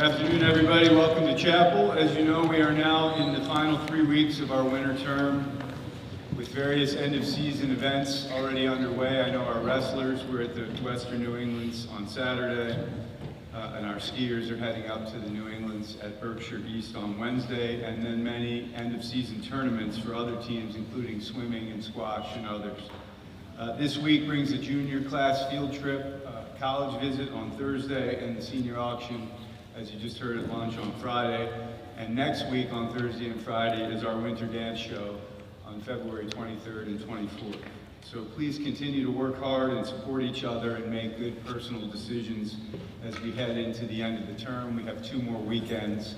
Good afternoon, everybody. Welcome to Chapel. As you know, we are now in the final 3 weeks of our winter term with various end-of-season events already underway. I know our wrestlers were at the Western New Englands on Saturday, and our skiers are heading up to the New Englands at Berkshire East on Wednesday, and then many end-of-season tournaments for other teams, including swimming and squash and others. This week brings a junior class field trip, college visit on Thursday, and the senior auction, as you just heard at lunch, on Friday. And next week on Thursday and Friday is our winter dance show on February 23rd and 24th. So please continue to work hard and support each other and make good personal decisions as we head into the end of the term. We have 2 more weekends,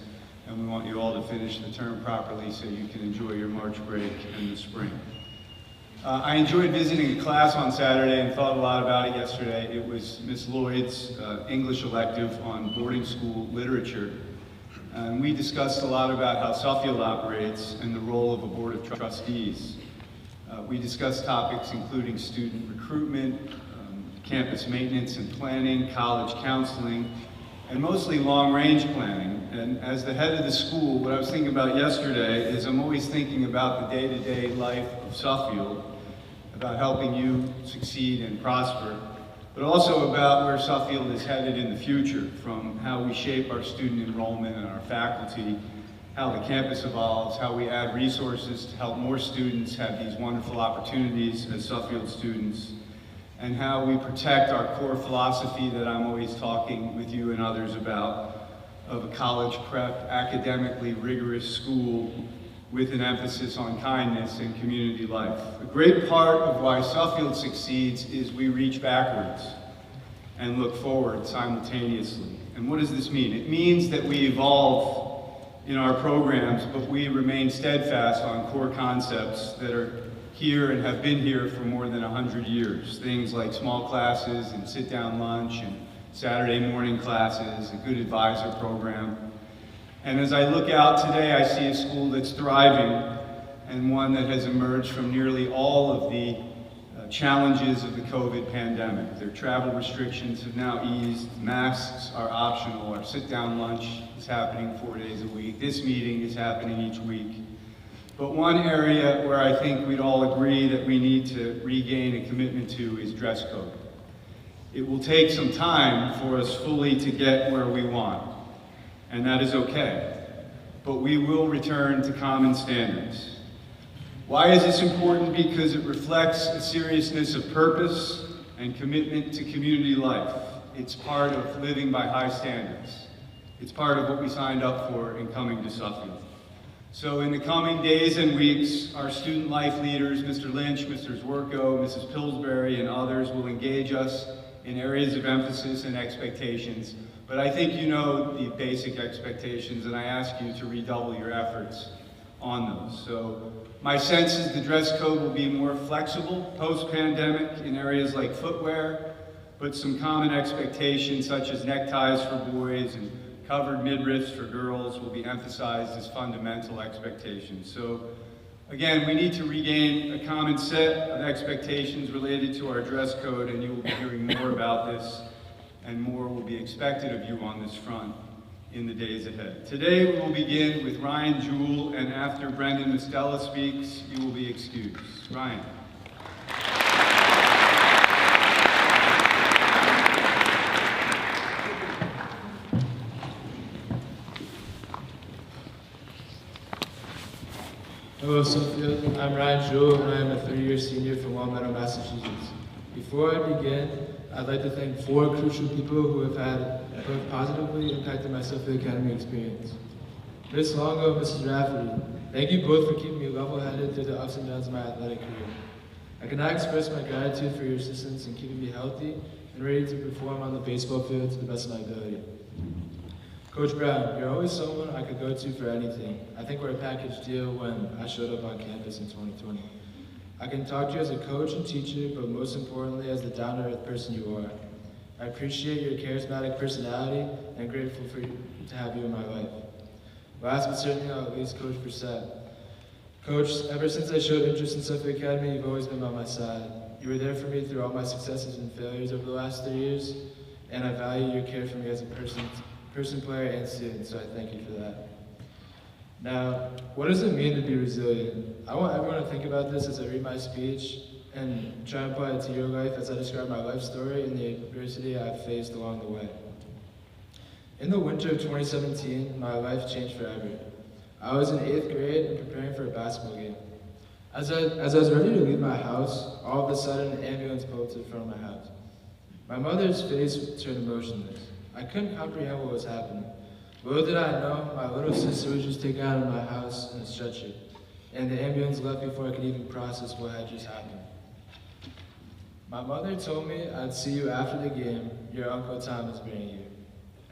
and we want you all to finish the term properly so you can enjoy your March break in the spring. I enjoyed visiting a class on Saturday and thought a lot about it yesterday. It was Miss Lloyd's English elective on boarding school literature. And we discussed a lot about how Suffield operates and the role of a board of trustees. We discussed topics including student recruitment, campus maintenance and planning, college counseling, and mostly long-range planning. And as the head of the school, what I was thinking about yesterday is I'm always thinking about the day-to-day life of Suffield, about helping you succeed and prosper, but also about where Suffield is headed in the future, from how we shape our student enrollment and our faculty, how the campus evolves, how we add resources to help more students have these wonderful opportunities as Suffield students, and how we protect our core philosophy that I'm always talking with you and others about, of a college prep, academically rigorous school with an emphasis on kindness and community life. A great part of why Suffield succeeds is we reach backwards and look forward simultaneously. And what does this mean? It means that we evolve in our programs, but we remain steadfast on core concepts that are here and have been here for more than 100 years. Things like small classes and sit-down lunch and Saturday morning classes, a good advisor program. And as I look out today, I see a school that's thriving and one that has emerged from nearly all of the challenges of the COVID pandemic. Their travel restrictions have now eased, masks are optional, our sit-down lunch is happening 4 days a week, this meeting is happening each week. But one area where I think we'd all agree that we need to regain a commitment to is dress code. It will take some time for us fully to get where we want, and that is okay, but we will return to common standards. Why is this important? Because it reflects a seriousness of purpose and commitment to community life. It's part of living by high standards. It's part of what we signed up for in coming to Suffield. So in the coming days and weeks, our student life leaders, Mr. Lynch, Mr. Zwerko, Mrs. Pillsbury, and others will engage us in areas of emphasis and expectations. But I think you know the basic expectations, and I ask you to redouble your efforts on those. So my sense is the dress code will be more flexible post-pandemic in areas like footwear, but some common expectations such as neckties for boys and covered midriffs for girls will be emphasized as fundamental expectations. So again, we need to regain a common set of expectations related to our dress code, and you will be hearing more about this, and more will be expected of you on this front in the days ahead. Today we will begin with Ryan Jewell, and after Brendan Mastella speaks, you will be excused. Ryan. Hello, Suffield. I'm Ryan Jewell, and I am a 3-year senior from Longmeadow, Massachusetts. Before I begin, I'd like to thank 4 crucial people who have positively impacted my Suffield Academy experience. Ms. Longo and Mrs. Rafferty, thank you both for keeping me level-headed through the ups and downs of my athletic career. I cannot express my gratitude for your assistance in keeping me healthy and ready to perform on the baseball field to the best of my ability. Coach Brown, you're always someone I could go to for anything. I think we're a package deal when I showed up on campus in 2020. I can talk to you as a coach and teacher, but most importantly as the down-to-earth person you are. I appreciate your charismatic personality and grateful to have you in my life. Last but certainly not least, Coach Brissett. Coach, ever since I showed interest in Suffield Academy, you've always been by my side. You were there for me through all my successes and failures over the last 3 years, and I value your care for me as a person person, player, and student, so I thank you for that. Now, what does it mean to be resilient? I want everyone to think about this as I read my speech and try and apply it to your life as I describe my life story and the adversity I've faced along the way. In the winter of 2017, my life changed forever. I was in 8th grade and preparing for a basketball game. As I was ready to leave my house, all of a sudden an ambulance pulled up in front of my house. My mother's face turned emotionless. I couldn't comprehend what was happening. Little did I know, my little sister was just taken out of my house in a stretcher, and the ambulance left before I could even process what had just happened. My mother told me I'd see you after the game. Your Uncle Tom is bringing you.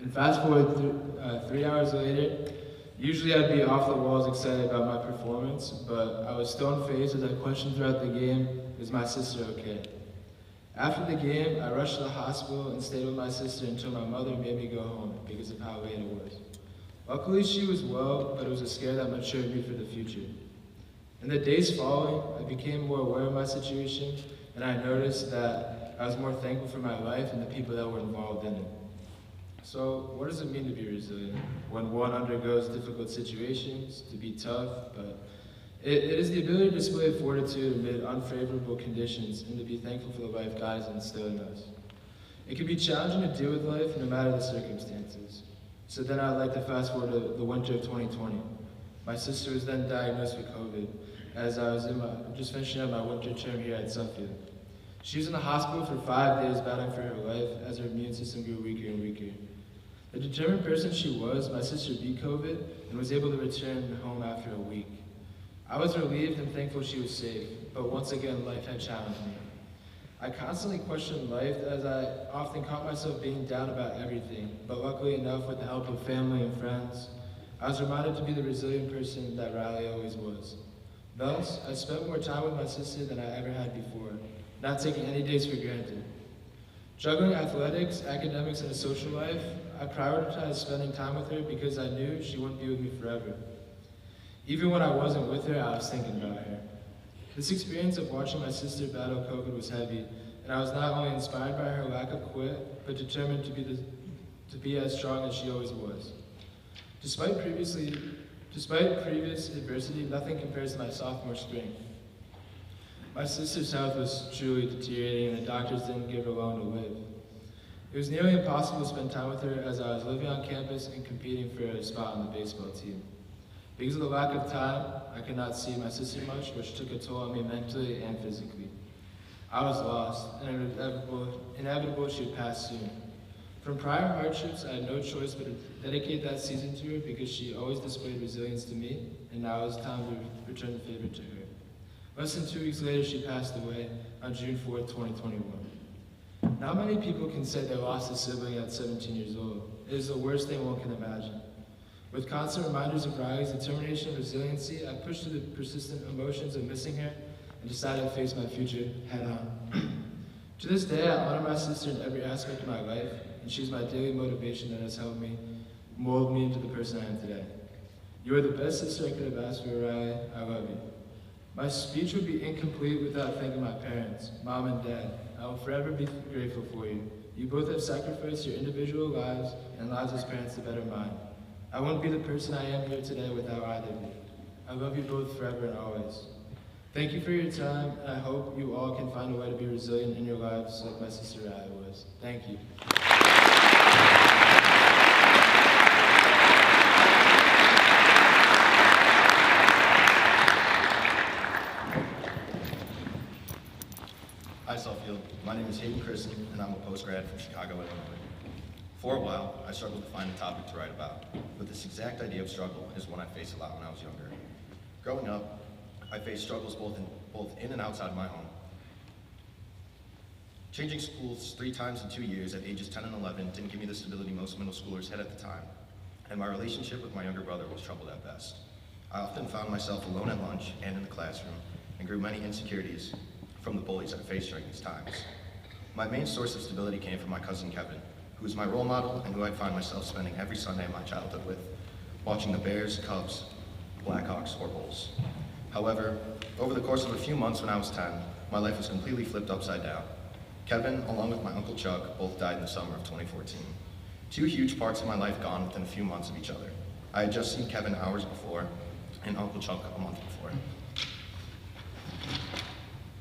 And fast forward 3 hours later, usually I'd be off the walls excited about my performance, but I was stone-faced as I questioned throughout the game, is my sister okay? After the game, I rushed to the hospital and stayed with my sister until my mother made me go home because of how late it was. Luckily, she was well, but it was a scare that matured me for the future. In the days following, I became more aware of my situation, and I noticed that I was more thankful for my life and the people that were involved in it. So, what does it mean to be resilient? When one undergoes difficult situations, to be tough, but it is the ability to display fortitude amid unfavorable conditions and to be thankful for the life God has instilled in us. It can be challenging to deal with life no matter the circumstances. So then I'd like to fast forward to the winter of 2020. My sister was then diagnosed with COVID as I was just finishing up my winter term here at Suffield. She was in the hospital for 5 days battling for her life as her immune system grew weaker and weaker. The determined person she was, my sister beat COVID and was able to return home after a week. I was relieved and thankful she was safe, but once again, life had challenged me. I constantly questioned life as I often caught myself being down about everything, but luckily enough, with the help of family and friends, I was reminded to be the resilient person that Riley always was. Thus, I spent more time with my sister than I ever had before, not taking any days for granted. Juggling athletics, academics, and a social life, I prioritized spending time with her because I knew she wouldn't be with me forever. Even when I wasn't with her, I was thinking about her. This experience of watching my sister battle COVID was heavy, and I was not only inspired by her lack of quit, but determined to be as strong as she always was. Despite previous adversity, nothing compares to my sophomore spring. My sister's health was truly deteriorating, and the doctors didn't give her long to live. It was nearly impossible to spend time with her as I was living on campus and competing for a spot on the baseball team. Because of the lack of time, I could not see my sister much, which took a toll on me mentally and physically. I was lost, and it was inevitable she would pass soon. From prior hardships, I had no choice but to dedicate that season to her because she always displayed resilience to me, and now it was time to return the favor to her. Less than 2 weeks later, she passed away on June 4th, 2021. Not many people can say they lost a sibling at 17 years old. It is the worst thing one can imagine. With constant reminders of Riley's determination and resiliency, I pushed through the persistent emotions of missing her and decided to face my future head on. To this day, I honor my sister in every aspect of my life, and she's my daily motivation that has helped me mold me into the person I am today. You are the best sister I could have asked for, Riley. I love you. My speech would be incomplete without thanking my parents, Mom and Dad. I will forever be grateful for you. You both have sacrificed your individual lives and lives as parents to better mine. I wouldn't be the person I am here today without either of you. I love you both forever and always. Thank you for your time, and I hope you all can find a way to be resilient in your lives like my sister Riley was. Thank you. Hi, Suffield. My name is Hayden Christen, and I'm a post-grad from Chicago, Illinois. For a while, I struggled to find a topic to write about, but this exact idea of struggle is one I faced a lot when I was younger. Growing up, I faced struggles both in and outside my home. Changing schools 3 times in 2 years at ages 10 and 11 didn't give me the stability most middle schoolers had at the time, and my relationship with my younger brother was troubled at best. I often found myself alone at lunch and in the classroom, and grew many insecurities from the bullies I faced during these times. My main source of stability came from my cousin Kevin, who was my role model and who I'd find myself spending every Sunday of my childhood with, watching the Bears, Cubs, Blackhawks, or Bulls. However, over the course of a few months when I was 10, my life was completely flipped upside down. Kevin, along with my Uncle Chuck, both died in the summer of 2014. Two huge parts of my life gone within a few months of each other. I had just seen Kevin hours before and Uncle Chuck a month before.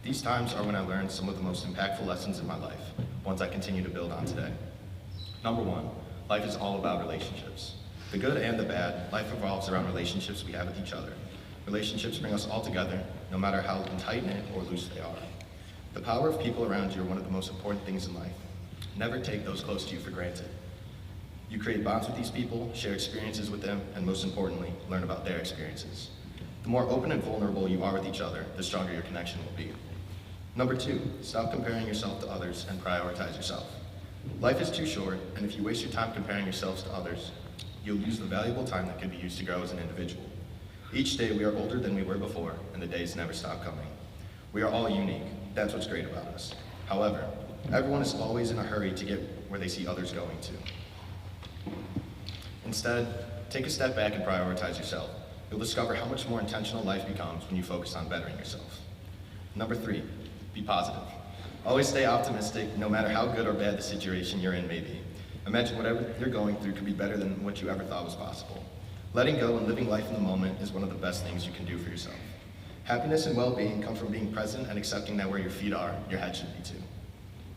These times are when I learned some of the most impactful lessons in my life, ones I continue to build on today. Number one, life is all about relationships. The good and the bad, life revolves around relationships we have with each other. Relationships bring us all together, no matter how tight-knit or loose they are. The power of people around you are one of the most important things in life. Never take those close to you for granted. You create bonds with these people, share experiences with them, and most importantly, learn about their experiences. The more open and vulnerable you are with each other, the stronger your connection will be. Number two, stop comparing yourself to others and prioritize yourself. Life is too short, and if you waste your time comparing yourselves to others, you'll lose the valuable time that could be used to grow as an individual. Each day we are older than we were before, and the days never stop coming. We are all unique. That's what's great about us. However, everyone is always in a hurry to get where they see others going to. Instead, take a step back and prioritize yourself. You'll discover how much more intentional life becomes when you focus on bettering yourself. Number three, be positive. Always stay optimistic, no matter how good or bad the situation you're in may be. Imagine whatever you're going through could be better than what you ever thought was possible. Letting go and living life in the moment is one of the best things you can do for yourself. Happiness and well-being come from being present and accepting that where your feet are, your head should be too.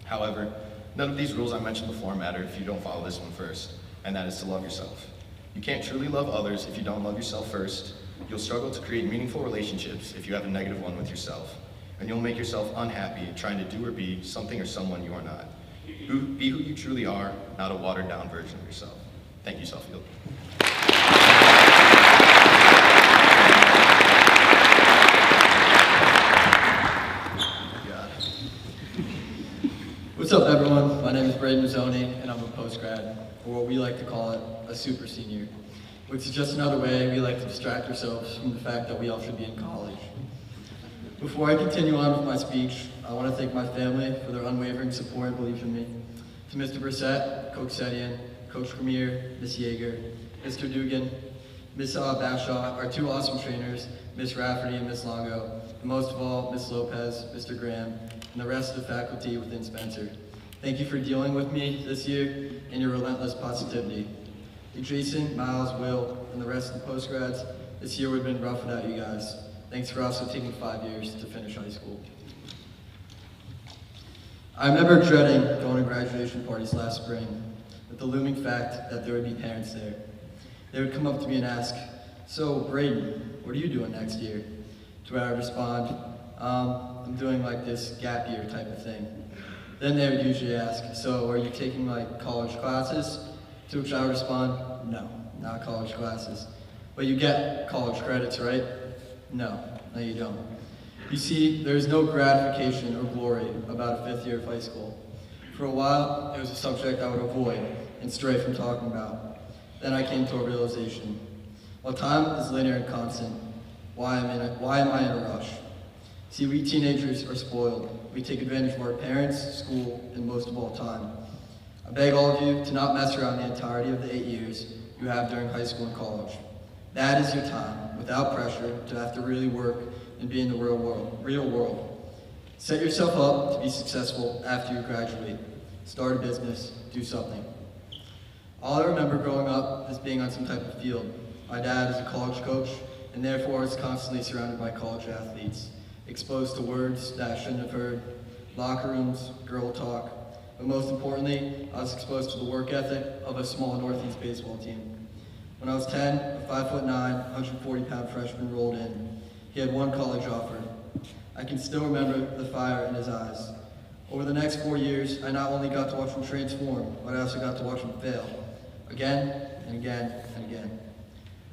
However, none of these rules I mentioned before matter if you don't follow this one first, and that is to love yourself. You can't truly love others if you don't love yourself first. You'll struggle to create meaningful relationships if you have a negative one with yourself, and you'll make yourself unhappy trying to do or be something or someone you are not. Be who you truly are, not a watered-down version of yourself. Thank you, Suffield. What's up, everyone? My name is Braden Mazzoni, and I'm a post-grad, or what we like to call it, a super senior, which is just another way we like to distract ourselves from the fact that we all should be in college. Before I continue on with my speech, I want to thank my family for their unwavering support and belief in me. To Mr. Brissett, Coach Sedian, Coach Premier, Ms. Yeager, Mr. Dugan, Ms. Bashaw, our two awesome trainers, Ms. Rafferty and Ms. Longo, and most of all, Ms. Lopez, Mr. Graham, and the rest of the faculty within Spencer. Thank you for dealing with me this year and your relentless positivity. To Jason, Miles, Will, and the rest of the postgrads, this year would have been rough without you guys. Thanks for also taking 5 years to finish high school. I remember dreading going to graduation parties last spring with the looming fact that there would be parents there. They would come up to me and ask, "So, Braden, what are you doing next year?" To which I would respond, I'm doing like this gap year type of thing. Then they would usually ask, "So, are you taking like college classes?" To which I would respond, "No, not college classes. But you get college credits, right?" No, you don't. You see, there is no gratification or glory about a 5th year of high school. For a while, it was a subject I would avoid and stray from talking about. Then I came to a realization. While time is linear and constant, why am I in a rush? See, we teenagers are spoiled. We take advantage of our parents, school, and most of all, time. I beg all of you to not mess around the entirety of the 8 years you have during high school and college. That is your time, without pressure, to have to really work and be in the real world. Set yourself up to be successful after you graduate. Start a business, do something. All I remember growing up is being on some type of field. My dad is a college coach, and therefore is constantly surrounded by college athletes, exposed to words that I shouldn't have heard, locker rooms, girl talk, but most importantly, I was exposed to the work ethic of a small Northeast baseball team. When I was 10, a 5'9", 140-pound freshman rolled in. He had one college offer. I can still remember the fire in his eyes. Over the next 4 years, I not only got to watch him transform, but I also got to watch him fail. Again, and again, and again.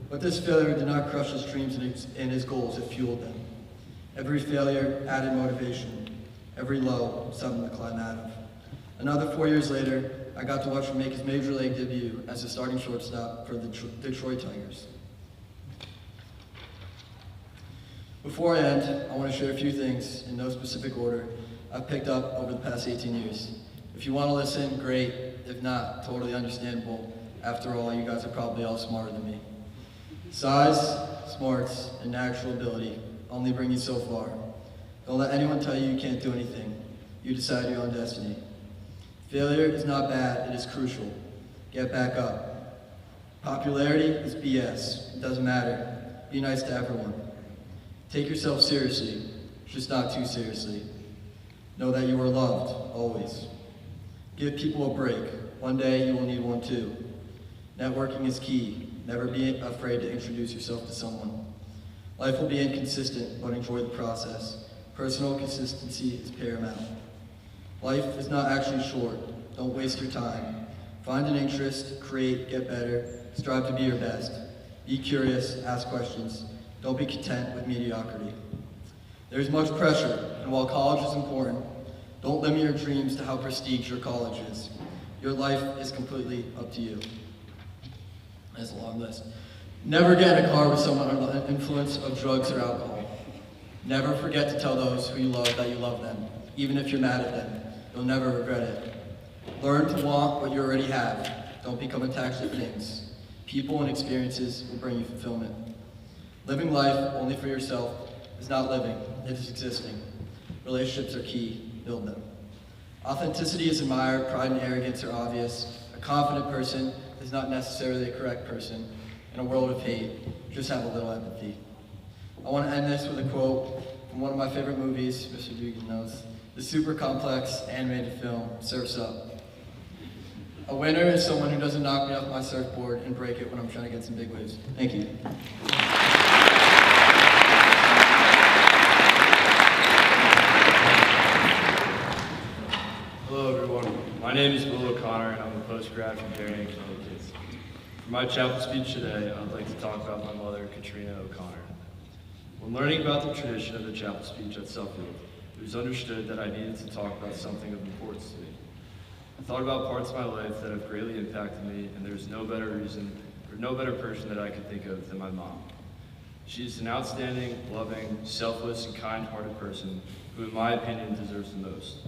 But this failure did not crush his dreams and his goals, it fueled them. Every failure added motivation. Every low, something to climb out of. Another 4 years later, I got to watch him make his major league debut as a starting shortstop for the Detroit Tigers. Before I end, I want to share a few things, in no specific order, I've picked up over the past 18 years. If you want to listen, great. If not, totally understandable. After all, you guys are probably all smarter than me. Size, smarts, and natural ability only bring you so far. Don't let anyone tell you you can't do anything. You decide your own destiny. Failure is not bad, it is crucial. Get back up. Popularity is BS. It doesn't matter. Be nice to everyone. Take yourself seriously, just not too seriously. Know that you are loved, always. Give people a break. One day you will need one too. Networking is key. Never be afraid to introduce yourself to someone. Life will be inconsistent, but enjoy the process. Personal consistency is paramount. Life is not actually short. Don't waste your time. Find an interest, create, get better, strive to be your best. Be curious, ask questions. Don't be content with mediocrity. There's much pressure, and while college is important, don't limit your dreams to how prestigious your college is. Your life is completely up to you. That's a long list. Never get in a car with someone under the influence of drugs or alcohol. Never forget to tell those who you love that you love them, even if you're mad at them. You'll never regret it. Learn to want what you already have. Don't become attached to things. People and experiences will bring you fulfillment. Living life only for yourself is not living, it is existing. Relationships are key, build them. Authenticity is admired, pride and arrogance are obvious. A confident person is not necessarily a correct person. In a world of hate, just have a little empathy. I want to end this with a quote from one of my favorite movies, Mr. Dugan knows, the super complex animated film, Surf's Up. A winner is someone who doesn't knock me off my surfboard and break it when I'm trying to get some big waves. Thank you. Hello everyone, my name is Will O'Connor and I'm a post-grad from Darien, Connecticut. For my chapel speech today, I'd like to talk about my mother, Katrina O'Connor. When learning about the tradition of the chapel speech at Suffield, it was understood that I needed to talk about something of importance to me. I thought about parts of my life that have greatly impacted me, and there's no better reason, or no better person that I could think of than my mom. She is an outstanding, loving, selfless, and kind-hearted person who, in my opinion, deserves the most.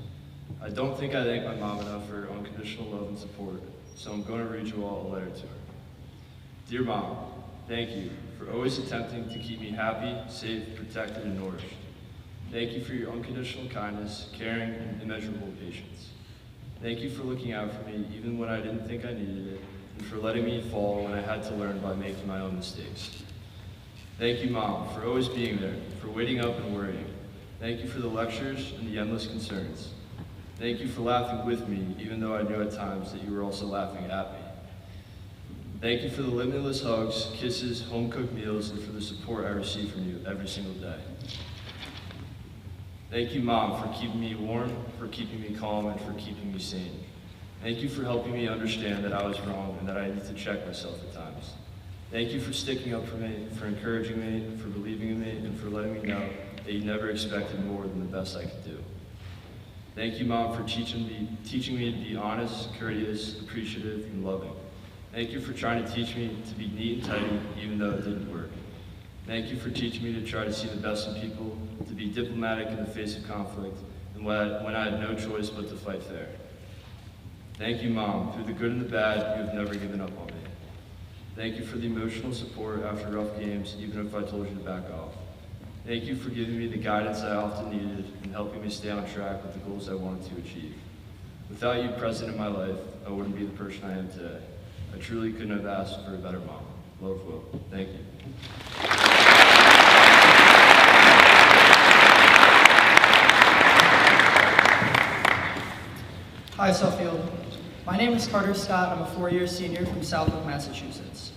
I don't think I thank my mom enough for her unconditional love and support, so I'm going to read you all a letter to her. Dear Mom, thank you for always attempting to keep me happy, safe, protected, and nourished. Thank you for your unconditional kindness, caring, and immeasurable patience. Thank you for looking out for me even when I didn't think I needed it, and for letting me fall when I had to learn by making my own mistakes. Thank you, Mom, for always being there, for waiting up and worrying. Thank you for the lectures and the endless concerns. Thank you for laughing with me, even though I knew at times that you were also laughing at me. Thank you for the limitless hugs, kisses, home-cooked meals, and for the support I receive from you every single day. Thank you, Mom, for keeping me warm, for keeping me calm, and for keeping me sane. Thank you for helping me understand that I was wrong and that I need to check myself at times. Thank you for sticking up for me, for encouraging me, for believing in me, and for letting me know that you never expected more than the best I could do. Thank you, Mom, for teaching me to be honest, courteous, appreciative, and loving. Thank you for trying to teach me to be neat and tidy, even though it didn't work. Thank you for teaching me to try to see the best in people, to be diplomatic in the face of conflict, and when I had no choice but to fight fair. Thank you, Mom. Through the good and the bad, you have never given up on me. Thank you for the emotional support after rough games, even if I told you to back off. Thank you for giving me the guidance I often needed and helping me stay on track with the goals I wanted to achieve. Without you present in my life, I wouldn't be the person I am today. I truly couldn't have asked for a better mom. Love, Will. Thank you. Hi, Suffield. My name is Carter Scott. I'm a four-year senior from Southwick, Massachusetts.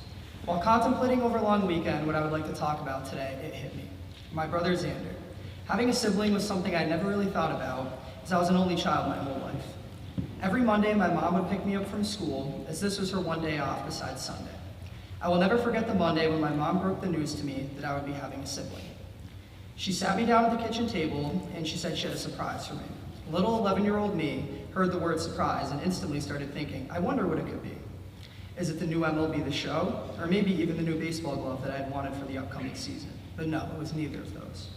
While contemplating over a long weekend what I would like to talk about today, it hit me. My brother Xander. Having a sibling was something I never really thought about, as I was an only child my whole life. Every Monday, my mom would pick me up from school, as this was her one day off besides Sunday. I will never forget the Monday when my mom broke the news to me that I would be having a sibling. She sat me down at the kitchen table, and she said she had a surprise for me. Little 11-year-old me heard the word surprise and instantly started thinking, I wonder what it could be. Is it the new MLB The Show, or maybe even the new baseball glove that I had wanted for the upcoming season? But no, it was neither of those.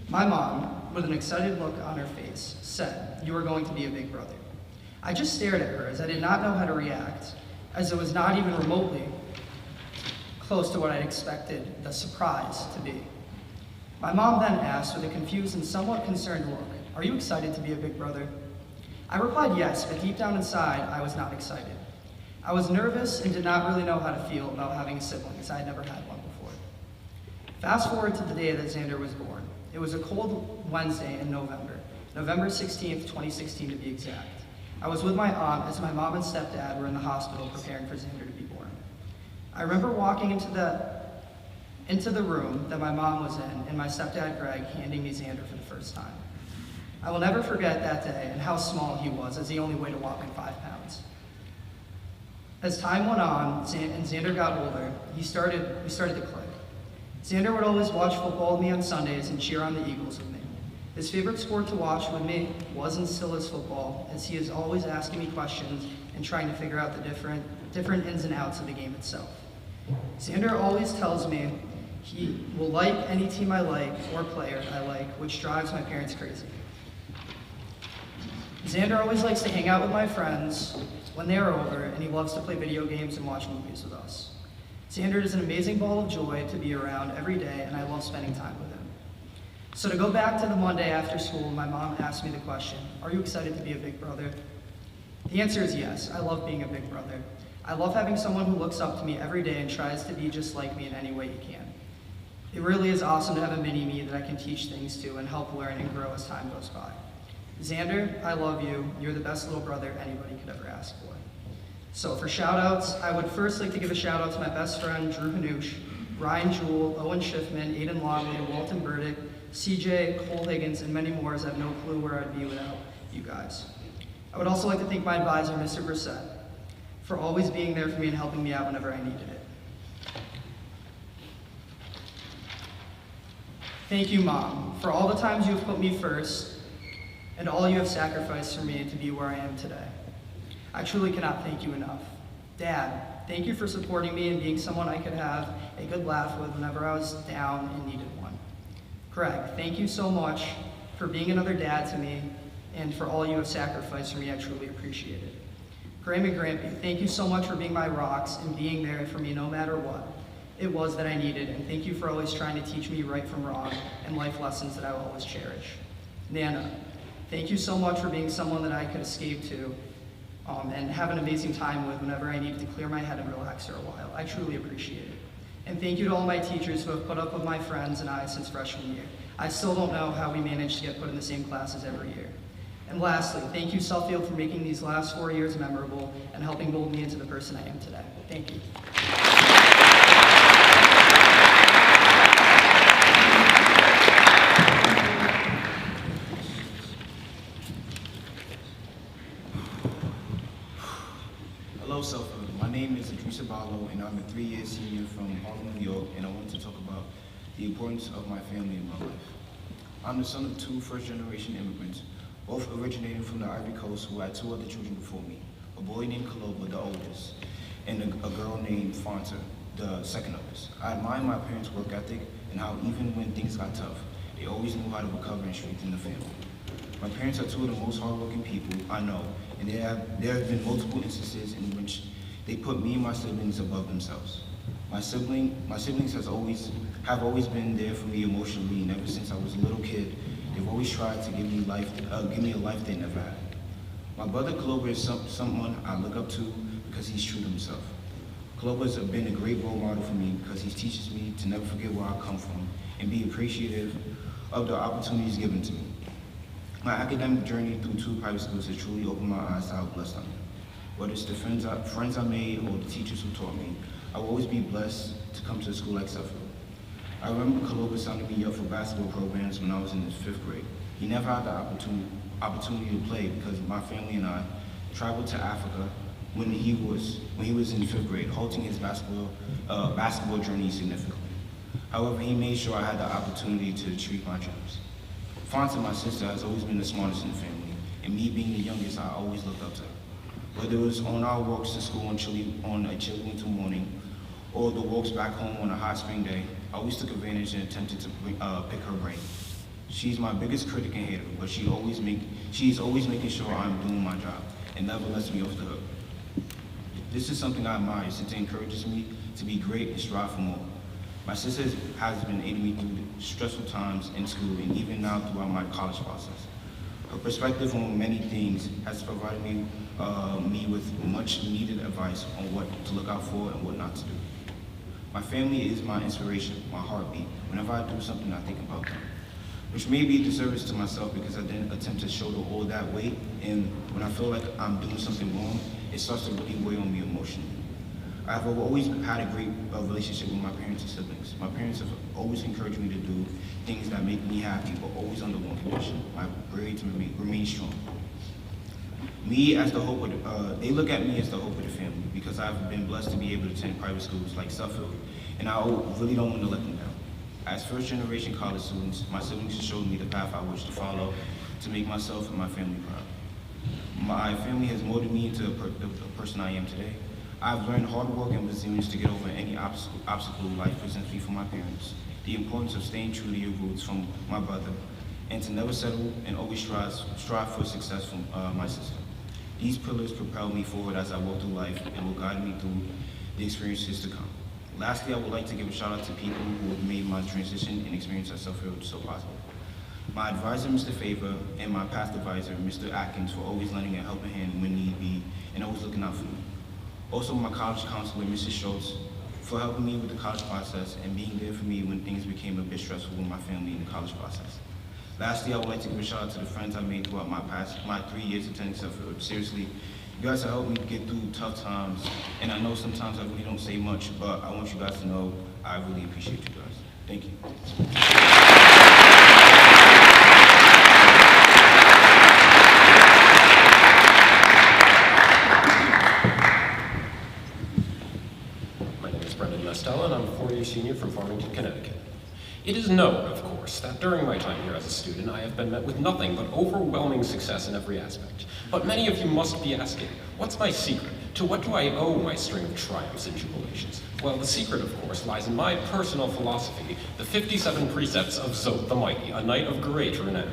My mom, with an excited look on her face, said, you are going to be a big brother. I just stared at her as I did not know how to react, as it was not even remotely close to what I'd expected the surprise to be. My mom then asked with a confused and somewhat concerned look, are you excited to be a big brother? I replied yes, but deep down inside, I was not excited. I was nervous and did not really know how to feel about having a sibling, as I had never had one before. Fast forward to the day that Xander was born. It was a cold Wednesday in November, November 16th, 2016 to be exact. I was with my aunt as my mom and stepdad were in the hospital preparing for Xander to be born. I remember walking into the room that my mom was in and my stepdad Greg handing me Xander for the first time. I will never forget that day and how small he was, as he only weighed a whopping 5 pounds. As time went on and Xander got older, we started to click. Xander would always watch football with me on Sundays and cheer on the Eagles with me. His favorite sport to watch with me was and still is football, as he is always asking me questions and trying to figure out the different ins and outs of the game itself. Xander always tells me he will like any team I like or player I like, which drives my parents crazy. Xander always likes to hang out with my friends when they are over, and he loves to play video games and watch movies with us. Xander is an amazing ball of joy to be around every day, and I love spending time with him. So to go back to the Monday after school, my mom asked me the question, "Are you excited to be a big brother?" The answer is yes. I love being a big brother. I love having someone who looks up to me every day and tries to be just like me in any way he can. It really is awesome to have a mini-me that I can teach things to and help learn and grow as time goes by. Xander, I love you. You're the best little brother anybody could ever ask for. So for shout-outs, I would first like to give a shout-out to my best friend, Drew Hanoush, Ryan Jewell, Owen Schiffman, Aiden Longley, Walton Burdick, CJ, Cole Higgins, and many more, as I have no clue where I'd be without you guys. I would also like to thank my advisor, Mr. Brissett, for always being there for me and helping me out whenever I needed it. Thank you, Mom, for all the times you have put me first and all you have sacrificed for me to be where I am today. I truly cannot thank you enough. Dad, thank you for supporting me and being someone I could have a good laugh with whenever I was down and needed one. Greg, thank you so much for being another dad to me and for all you have sacrificed for me. I truly appreciate it. Graham and Grampy, thank you so much for being my rocks and being there for me no matter what it was that I needed, and thank you for always trying to teach me right from wrong and life lessons that I will always cherish. Nana, thank you so much for being someone that I could escape to and have an amazing time with whenever I needed to clear my head and relax for a while. I truly appreciate it. And thank you to all my teachers who have put up with my friends and I since freshman year. I still don't know how we managed to get put in the same classes every year. And lastly, thank you, Suffield, for making these last 4 years memorable and helping mold me into the person I am today. Thank you. Hello, Suffield. My name is Idrissa Barlow, and I'm a 3-year senior from Harlem, New York, and I want to talk about the importance of my family in my life. I'm the son of 2 first-generation immigrants, both originating from the Ivory Coast, who had 2 other children before me, a boy named Kaloba, the oldest, and a girl named Fonta, the second oldest. I admire my parents' work ethic and how even when things got tough, they always knew how to recover and strengthen the family. My parents are 2 of the most hardworking people I know, and there have been multiple instances in which they put me and my siblings above themselves. My siblings have always been there for me emotionally, and ever since I was a little kid, they've always tried to give me a life they never had. My brother Kaloba is someone I look up to because he's true to himself. Kaloba's been a great role model for me because he teaches me to never forget where I come from and be appreciative of the opportunities given to me. My academic journey through 2 private schools has truly opened my eyes to how blessed I am. Whether it's the friends I made or the teachers who taught me, I will always be blessed to come to a school like Suffield. I remember Kaloba signing me up for basketball programs when I was in the 5th grade. He never had the opportunity to play because my family and I traveled to Africa when he was in 5th grade, halting his basketball journey significantly. However, he made sure I had the opportunity to achieve my dreams. Fonta, my sister, has always been the smartest in the family, and me being the youngest, I always looked up to her. Whether it was on our walks to school on a chilly winter morning, or the walks back home on a hot spring day, I always took advantage and attempted to pick her brain. She's my biggest critic and hater, but she's always making sure I'm doing my job and never lets me off the hook. This is something I admire since it encourages me to be great and strive for more. My sister has been aiding me through stressful times in school and even now throughout my college process. Her perspective on many things has provided me me with much needed advice on what to look out for and what not to do. My family is my inspiration, my heartbeat. Whenever I do something, I think about them, which may be a disservice to myself because I didn't attempt to shoulder all that weight, and when I feel like I'm doing something wrong, it starts to really weigh on me emotionally. I have always had a great relationship with my parents and siblings. My parents have always encouraged me to do things that make me happy, but always under one condition: my bravery to remain strong. Me as the hope of they look at me as the hope of the family because I've been blessed to be able to attend private schools like Suffield, and I really don't want to let them down. As first-generation college students, my siblings have showed me the path I wish to follow to make myself and my family proud. My family has molded me into the person I am today. I've learned hard work and resilience to get over any obstacle life presents me from my parents, the importance of staying true to your roots from my brother, and to never settle and always strive for success from my sister. These pillars propel me forward as I walk through life and will guide me through the experiences to come. Lastly, I would like to give a shout out to people who have made my transition and experience at Suffield so possible. My advisor, Mr. Favor, and my past advisor, Mr. Atkins, for always lending a helping hand when need be and always looking out for me. Also, my college counselor, Mrs. Schultz, for helping me with the college process and being there for me when things became a bit stressful with my family in the college process. Lastly, I would like to give a shout out to the friends I made throughout my 3 years attending Suffield. Seriously, you guys have helped me get through tough times, and I know sometimes I really don't say much, but I want you guys to know I really appreciate you guys. Thank you. My name is Brendan Mestella, and I'm a four-year senior from Farmington, Connecticut. It is known, of course, that during my time here as a student, I have been met with nothing but overwhelming success in every aspect. But many of you must be asking, what's my secret? To what do I owe my string of triumphs and jubilations? Well, the secret, of course, lies in my personal philosophy, the 57 precepts of Zod the Mighty, a knight of great renown.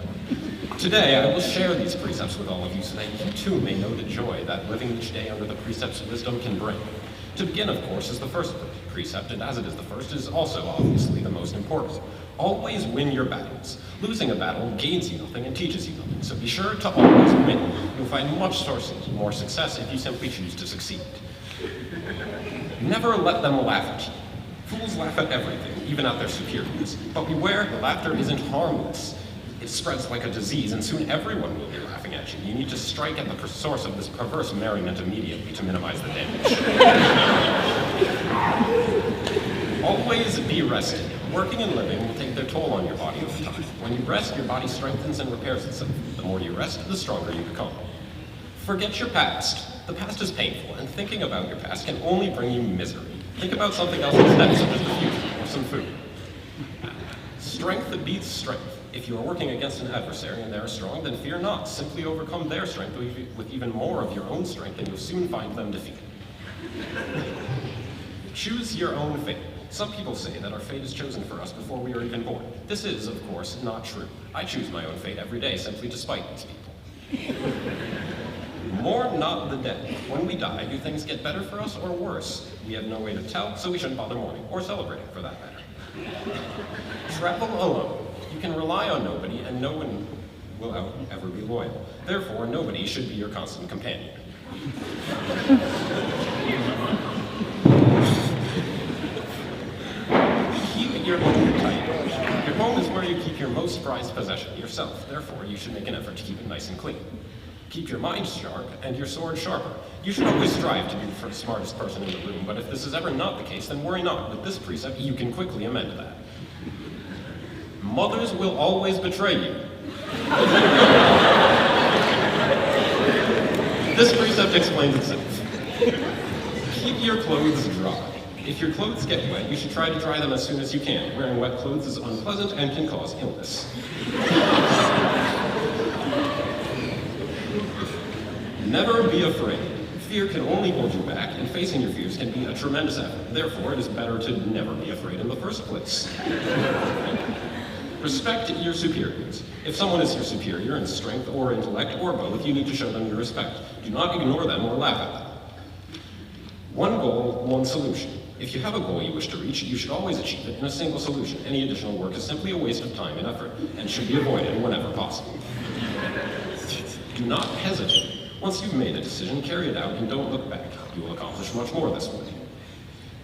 Today, I will share these precepts with all of you so that you too may know the joy that living each day under the precepts of wisdom can bring. To begin, of course, is the first precept, and as it is the first, is also obviously the most important. Always win your battles. Losing a battle gains you nothing and teaches you nothing, so be sure to always win. You'll find much more success if you simply choose to succeed. Never let them laugh at you. Fools laugh at everything, even at their superiors. But beware, the laughter isn't harmless. It spreads like a disease, and soon everyone will be laughing at you. You need to strike at the source of this perverse merriment immediately to minimize the damage. Always be rested. Working and living will take their toll on your body over time. When you rest, your body strengthens and repairs itself. The more you rest, the stronger you become. Forget your past. The past is painful, and thinking about your past can only bring you misery. Think about something else instead, such as the future or some food. Strength beats strength. If you are working against an adversary and they are strong, then fear not. Simply overcome their strength with even more of your own strength, and you'll soon find them defeated. Choose your own fate. Some people say that our fate is chosen for us before we are even born. This is, of course, not true. I choose my own fate every day simply to spite these people. Mourn not the dead. When we die, do things get better for us or worse? We have no way to tell, so we shouldn't bother mourning, or celebrating for that matter. Travel alone. You can rely on nobody, and no one will ever be loyal. Therefore, nobody should be your constant companion. Keep your home tight. Your home is where you keep your most prized possession, yourself. Therefore, you should make an effort to keep it nice and clean. Keep your mind sharp and your sword sharper. You should always strive to be the smartest person in the room, but if this is ever not the case, then worry not. With this precept, you can quickly amend that. Mothers will always betray you. This precept explains itself. Keep your clothes dry. If your clothes get wet, you should try to dry them as soon as you can. Wearing wet clothes is unpleasant and can cause illness. Never be afraid. Fear can only hold you back, and facing your fears can be a tremendous effort. Therefore, it is better to never be afraid in the first place. Respect your superiors. If someone is your superior in strength or intellect or both, you need to show them your respect. Do not ignore them or laugh at them. One goal, one solution. If you have a goal you wish to reach, you should always achieve it in a single solution. Any additional work is simply a waste of time and effort, and should be avoided whenever possible. Do not hesitate. Once you've made a decision, carry it out and don't look back. You will accomplish much more this way.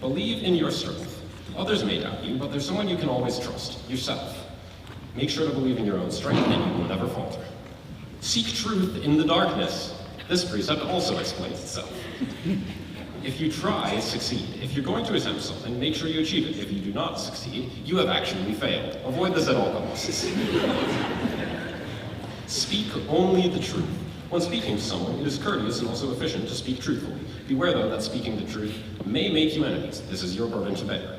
Believe in your strength. Others may doubt you, but there's someone you can always trust, yourself. Make sure to believe in your own strength and you will never falter. Seek truth in the darkness. This precept also explains itself. If you try, succeed. If you're going to attempt something, make sure you achieve it. If you do not succeed, you have actually failed. Avoid this at all costs. Speak only the truth. When speaking to someone, it is courteous and also efficient to speak truthfully. Beware, though, that speaking the truth may make you enemies. This is your burden to bear.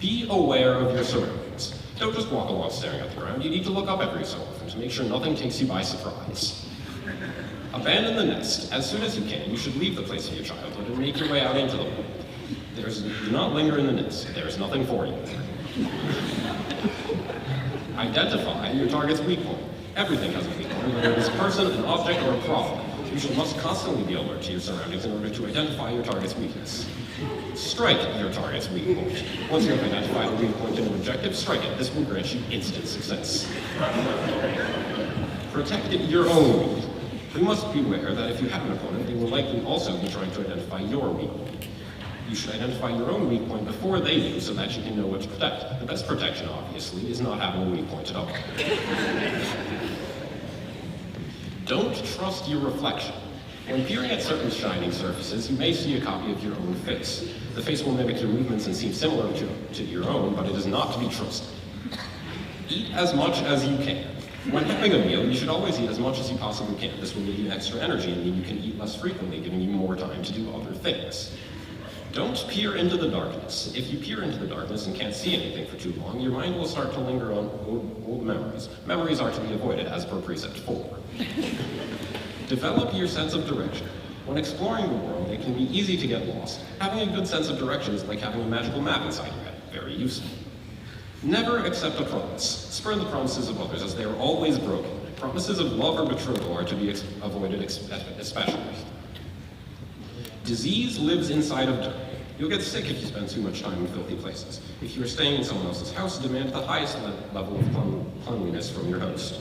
Be aware of your surroundings. Don't just walk along staring at the ground. You need to look up every so often to make sure nothing takes you by surprise. Abandon the nest. As soon as you can, you should leave the place of your childhood and make your way out into the world. Do not linger in the nest. There is nothing for you. Identify your target's weak point. Everything has a weak point, whether it is a person, an object, or a problem. You must constantly be alert to your surroundings in order to identify your target's weakness. Strike your target's weak point. Once you have identified a weak point in an objective, strike it. This will grant you instant success. Protect your own weak point. You must beware that if you have an opponent, they will likely also be trying to identify your weak point. You should identify your own weak point before they do so that you can know what to protect. The best protection, obviously, is not having a weak point at all. Don't trust your reflection. When peering at certain shining surfaces, you may see a copy of your own face. The face will mimic your movements and seem similar to your own, but it is not to be trusted. Eat as much as you can. When having a meal, you should always eat as much as you possibly can. This will give you extra energy and mean you can eat less frequently, giving you more time to do other things. Don't peer into the darkness. If you peer into the darkness and can't see anything for too long, your mind will start to linger on old memories. Memories are to be avoided, as per precept 4. Develop your sense of direction. When exploring the world, it can be easy to get lost. Having a good sense of direction is like having a magical map inside your head. Very useful. Never accept a promise. Spurn the promises of others, as they are always broken. Promises of love or betrothal are to be avoided especially. Disease lives inside of dirt. You'll get sick if you spend too much time in filthy places. If you are staying in someone else's house, demand the highest level of cleanliness from your host.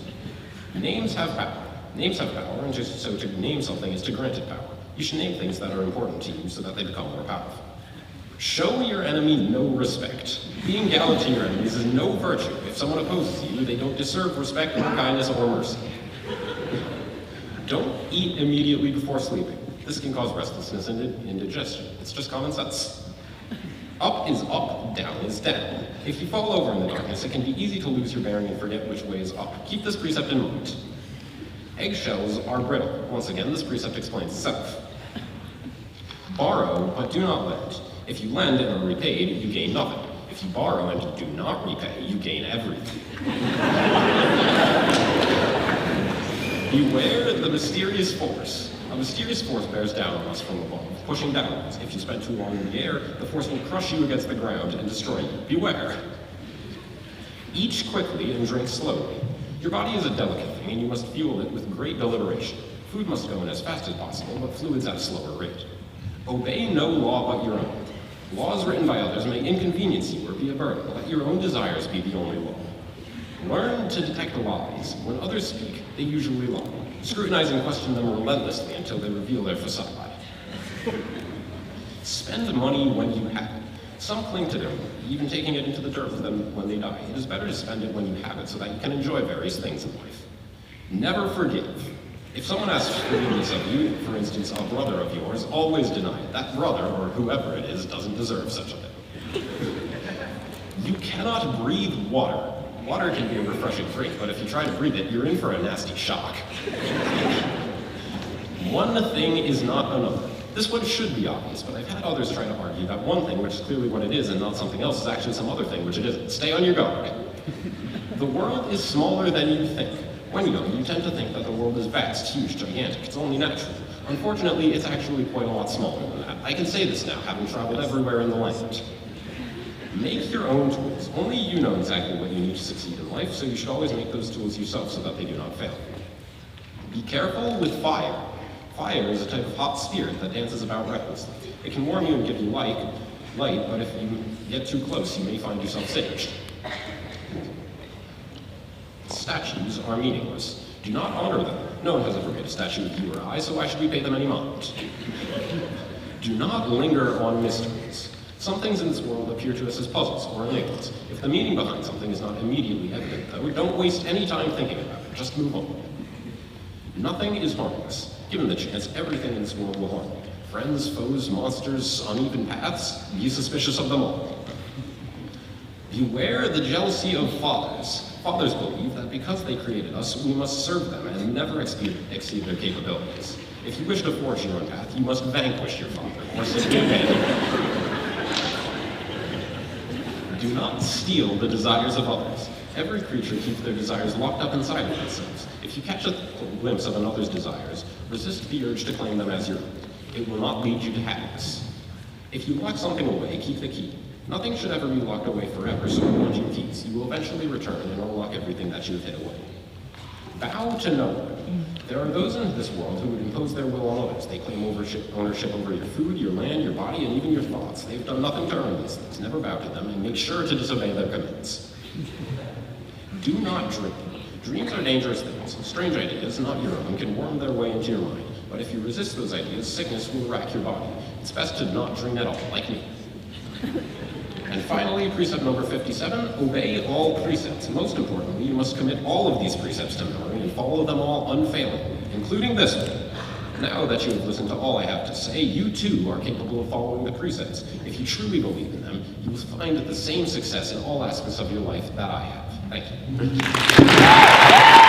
Names have power. Names have power, and so to name something is to grant it power. You should name things that are important to you so that they become more powerful. Show your enemy no respect. Being gallant to your enemies is no virtue. If someone opposes you, they don't deserve respect or kindness or mercy. Don't eat immediately before sleeping. This can cause restlessness and indigestion. It's just common sense. Up is up, down is down. If you fall over in the darkness, it can be easy to lose your bearing and forget which way is up. Keep this precept in mind. Eggshells are brittle. Once again, this precept explains itself. Borrow, but do not lend. If you lend and are repaid, you gain nothing. If you borrow and do not repay, you gain everything. Beware the mysterious force. A mysterious force bears down on us from above, pushing downwards. If you spend too long in the air, the force will crush you against the ground and destroy you. Beware. Eat quickly and drink slowly. Your body is a delicate thing, and you must fuel it with great deliberation. Food must go in as fast as possible, but fluids at a slower rate. Obey no law but your own. Laws written by others may inconvenience you or be a burden. Let your own desires be the only law. Learn to detect lies. When others speak, they usually lie. Scrutinize and question them relentlessly until they reveal their facade. Spend money when you have it. Some cling to their money, even taking it into the dirt with them when they die. It is better to spend it when you have it so that you can enjoy various things in life. Never forgive. If someone asks forgiveness of you, for instance, a brother of yours, always deny it. That brother, or whoever it is, doesn't deserve such a thing. You cannot breathe water. Water can be a refreshing drink, but if you try to breathe it, you're in for a nasty shock. One thing is not another. This one should be obvious, but I've had others try to argue that one thing, which is clearly what it is and not something else, is actually some other thing, which it isn't. Stay on your guard. The world is smaller than you think. When young, you tend to think that the world is vast, huge, gigantic. It's only natural. Unfortunately, it's actually quite a lot smaller than that. I can say this now, having traveled everywhere in the land. Make your own tools. Only you know exactly what you need to succeed in life, so you should always make those tools yourself so that they do not fail. Be careful with fire. Fire is a type of hot spirit that dances about recklessly. It can warm you and give you light, but if you get too close, you may find yourself singed. Statues are meaningless. Do not honor them. No one has ever made a statue of you or I, so why should we pay them any mind? Do not linger on mysteries. Some things in this world appear to us as puzzles or enigmas. If the meaning behind something is not immediately evident, though, don't waste any time thinking about it. Just move on. Nothing is harmless. Given the chance, everything in this world will harm you. Friends, foes, monsters, uneven paths, be suspicious of them all. Beware the jealousy of fathers. Fathers believe that because they created us, we must serve them and never exceed their capabilities. If you wish to forge your own path, you must vanquish your father, or simply abandon him. Do not steal the desires of others. Every creature keeps their desires locked up inside of themselves. If you catch a glimpse of another's desires, resist the urge to claim them as your own. It will not lead you to happiness. If you lock something away, keep the key. Nothing should ever be locked away forever, so hold your keys. You will eventually return and unlock everything that you've hid away. Bow to no one. There are those in this world who would impose their will on others. They claim ownership over your food, your land, your body, and even your thoughts. They've done nothing to earn these things. Never bow to them, and make sure to disobey their commands. Do not dream. Dreams are dangerous things. Strange ideas, not your own, can worm their way into your mind. But if you resist those ideas, sickness will rack your body. It's best to not dream at all, like me. And finally, precept number 57, obey all precepts. Most importantly, you must commit all of these precepts to memory and follow them all unfailingly, including this one. Now that you have listened to all I have to say, you too are capable of following the precepts. If you truly believe in them, you will find the same success in all aspects of your life that I have. Thank you.